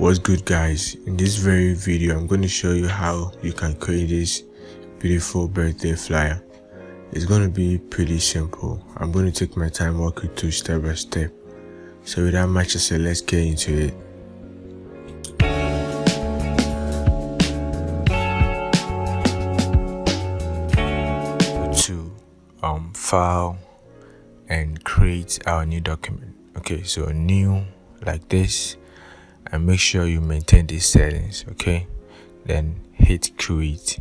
What's good, guys? In this very video I'm going to show you how you can create this beautiful birthday flyer. It's going to be pretty simple. I'm going to take my time, walk you through step by step. So without much ado, let's get into it. To file and create our new document. Okay, so new like this, and make sure you maintain these settings. Okay, then hit create.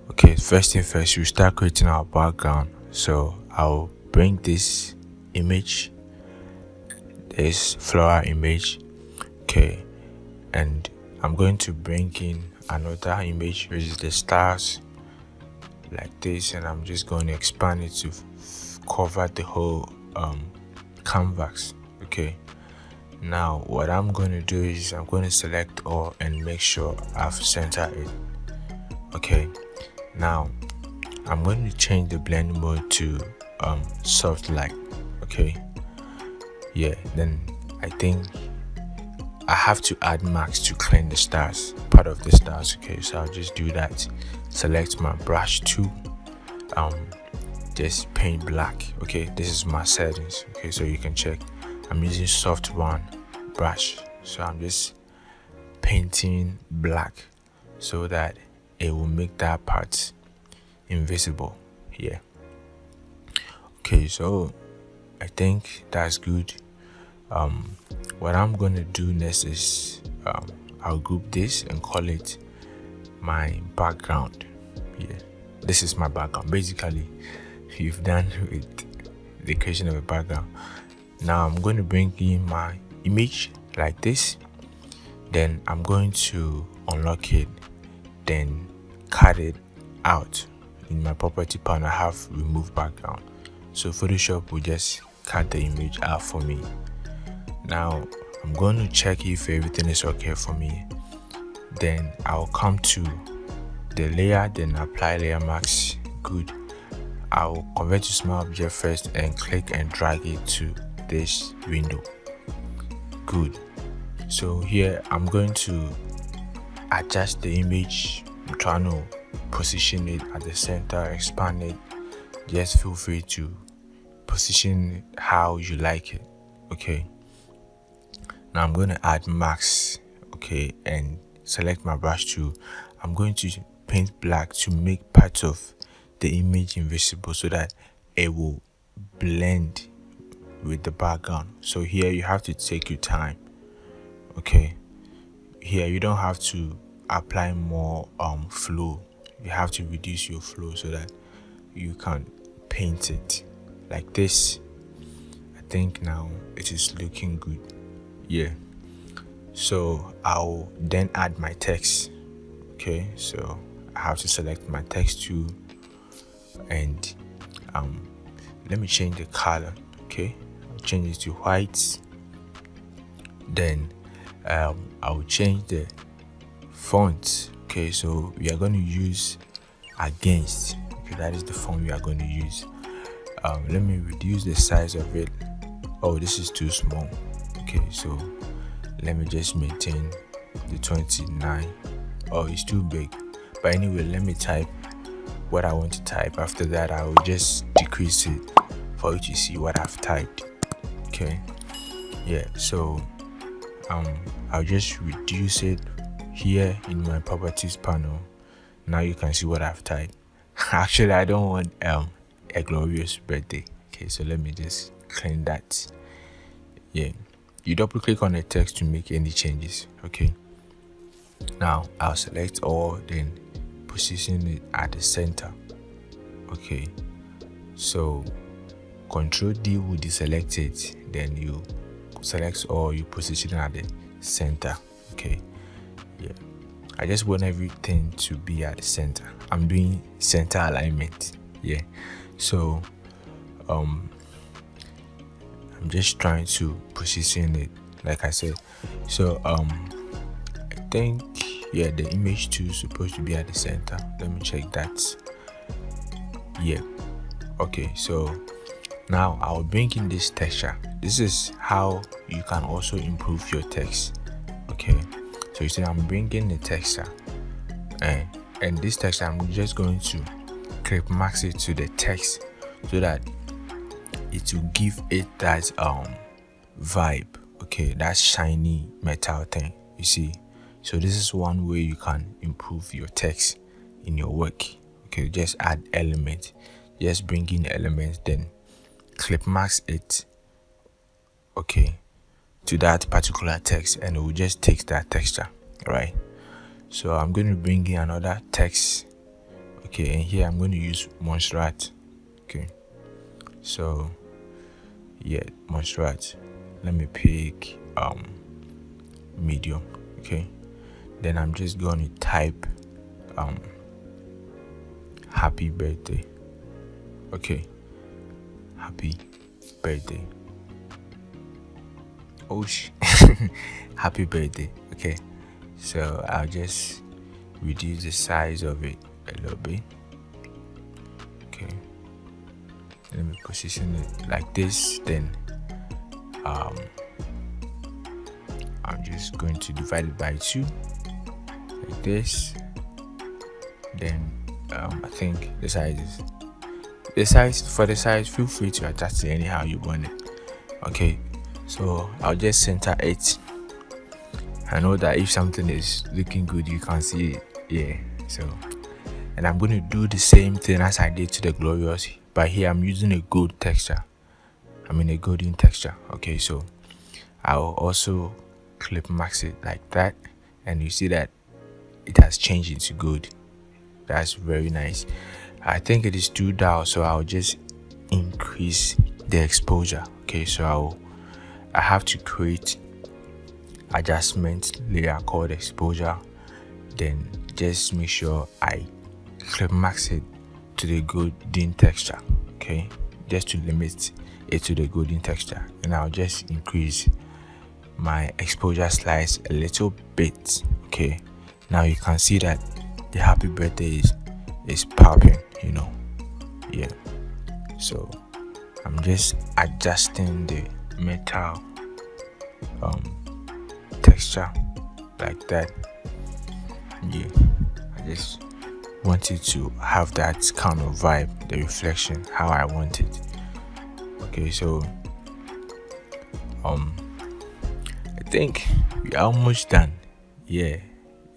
Okay, first thing first, we start creating our background. So I'll bring this image, this flower image. Okay, and I'm going to bring in another image, which is the stars, like this, and I'm just going to expand it to cover the whole canvas. Okay, now what I'm going to do is I'm going to select all and make sure I've centered it. Okay, now I'm going to change the blend mode to soft light. Okay, yeah, then I think I have to add max to clean the stars, part of the stars. Okay, so I'll just do that. Select my brush tool, just paint black. Okay, this is my settings. Okay, so you can check I'm using soft one brush, so I'm just painting black so that it will make that part invisible here. Okay, so I think that's good. What I'm gonna do next is I'll group this and call it my background. Yeah, this is my background. Basically, you've done with the creation of a background. Now I'm going to bring in my image like this, then I'm going to unlock it, then cut it out. In my property panel I have remove background, so Photoshop will just cut the image out for me. Now I'm going to check if everything is okay for me, then I'll come to the layer, then apply layer mask. Good. I'll convert to small object first and click and drag it to this window. Good. So here I'm going to adjust the image. I'm trying to position it at the center, expand it. Just feel free to position it how you like it. Okay, now I'm going to add max. Okay, and select my brush tool. I'm going to paint black to make part of the image invisible so that it will blend with the background. So here you have to take your time. Okay, here you don't have to apply more flow. You have to reduce your flow so that you can paint it like this. I think now it is looking good. Yeah, so I'll then add my text. Okay, so I have to select my text tool and let me change the color. Okay, I'll change it to white. Then I'll change the font. Okay, so we are going to use against. Okay, that is the font we are going to use. Let me reduce the size of it. Oh, this is too small. Okay, so let me just maintain the 29. Oh, it's too big. But anyway, let me type what I want to type. After that I will just decrease it for you to see what I've typed. Okay, yeah, so I'll just reduce it here in my properties panel. Now you can see what I've typed. Actually, I don't want a glorious birthday. Okay, so let me just clean that. Yeah, you double click on the text to make any changes. Okay, now I'll select all, then position it at the center. Okay, so Control D will deselect it, then you select all, you position it at the center. Okay, yeah, I just want everything to be at the center. I'm doing center alignment. Yeah, so I'm just trying to position it like I said. So I think, yeah, the image too is supposed to be at the center. Let me check that. Yeah, okay, so now I'll bring in this texture. This is how you can also improve your text. Okay, So you see I'm bringing the texture, and this text I'm just going to clip max it to the text so that it will give it that vibe, okay, that shiny metal thing, you see. So this is one way you can improve your text in your work. Okay, just add elements, just bring in elements, then clip max it, okay, to that particular text, and it will just take that texture, right? So I'm going to bring in another text, okay, and here I'm going to use Montserrat. Okay, so yeah, Montserrat, let me pick medium. Okay, then I'm just going to type happy birthday. Okay, happy birthday. Oh happy birthday. Okay, so I'll just reduce the size of it a little bit. Okay, let me position it like this. Then I'm just going to divide it by 2 like this. Then I think the size for the size, feel free to adjust it anyhow you want it. Okay, so I'll just center it. I know that if something is looking good, you can see it. Yeah, so, and I'm going to do the same thing as I did to the Glorious, but here I'm using a gold texture. I mean a golden texture. Okay, so I'll also clip max it like that, and you see that it has changed into gold. That's very nice. I think it is too dull, so I'll just increase the exposure. Okay, so I have to create adjustment layer called exposure, then just make sure I clip max it to the golden texture. Okay, just to limit it to the golden texture, and I'll just increase my exposure slice a little bit. Okay, now you can see that the happy birthday is popping, you know. Yeah, so I'm just adjusting the metal texture like that. Yeah, I just wanted to have that kind of vibe, the reflection, how I want it. Okay, so I think we're almost done. Yeah,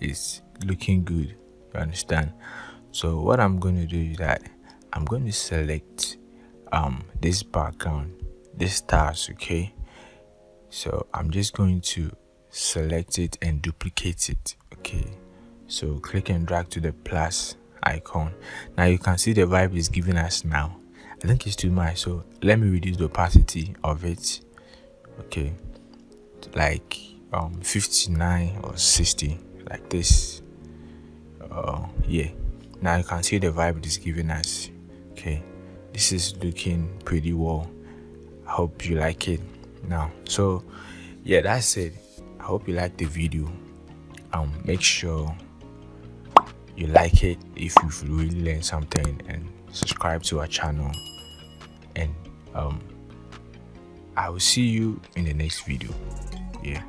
it's looking good, you understand. So what I'm going to do is that I'm going to select this background, this stars. Okay, so I'm just going to select it and duplicate it. Okay, so click and drag to the plus icon. Now you can see the vibe is giving us now. I think it's too much, so let me reduce the opacity of it. Okay, like 59 or 60, like this. Yeah, now you can see the vibe it is giving us. Okay, this is looking pretty well. I hope you like it. Now, so yeah, that's it. I hope you like the video. Make sure you like it if you've really learned something, and subscribe to our channel, and I will see you in the next video. Yeah.